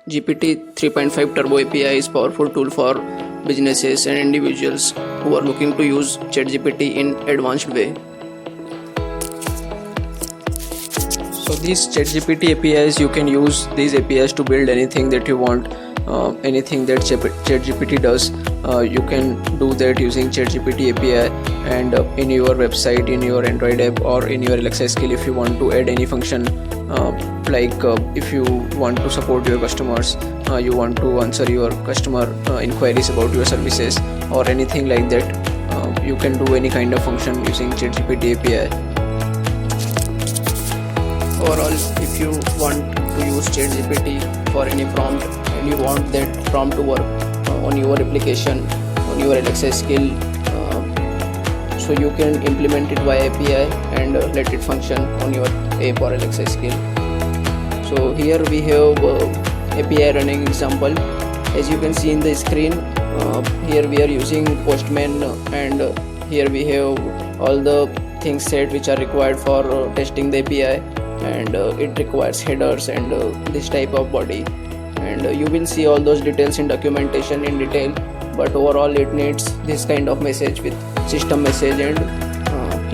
GPT 3.5 Turbo API is a powerful tool for businesses and individuals who are looking to use ChatGPT in advanced way. So these ChatGPT APIs, you can use these APIs to build anything that you want, anything that ChatGPT does. You can do that using ChatGPT API, and in your website, in your Android app, or in your Alexa skill, if you want to add any function, if you want to support your customers, you want to answer your customer inquiries about your services or anything like that, you can do any kind of function using ChatGPT API. Overall, if you want to use ChatGPT for any prompt and you want that prompt to work on your application, on your Alexa skill, so you can implement it via API and let it function on your app or Alexa skill. So here we have API running example. As you can see in the screen, here we are using Postman, and here we have all the things set which are required for testing the API, and it requires headers and this type of body, and you will see all those details in documentation in detail, but overall it needs this kind of message with system message and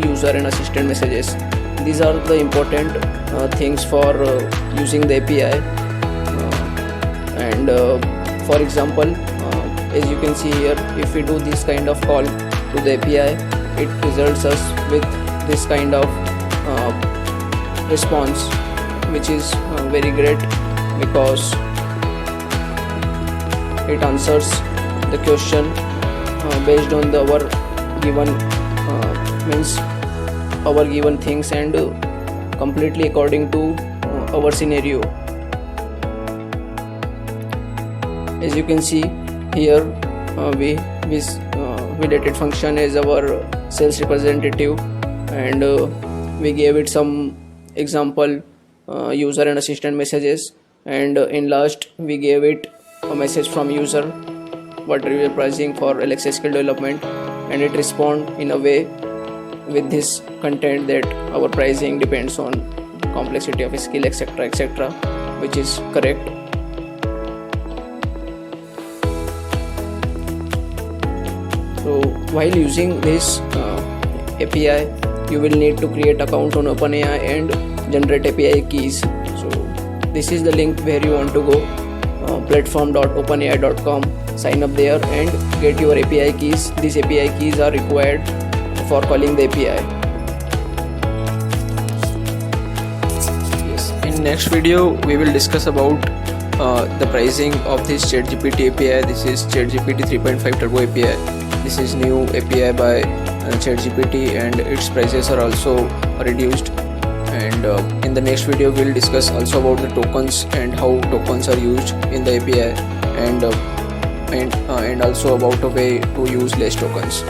user and assistant messages. These are the important things for using the API, and for example, as you can see here, if we do this kind of call to the API, it results us with this kind of response, which is very great because it answers the question based on our given our given things, and completely according to our scenario. As you can see here, we dated function as our sales representative, and we gave it some example user and assistant messages, and in last we gave it a message from user what we are pricing for Alexa skill development, and it respond in a way with this content that our pricing depends on complexity of skill, etc., which is correct. So while using this API, you will need to create account on OpenAI and generate API keys. So this is the link where you want to go, platform.openai.com. sign up there and get your API keys. These API keys are required for calling the API. Yes. In next video we will discuss about the pricing of this ChatGPT API. This is ChatGPT 3.5 Turbo API. This is new API by ChatGPT, and its prices are also reduced. And in the next video we will discuss also about the tokens and how tokens are used in the API, and also about a way to use less tokens.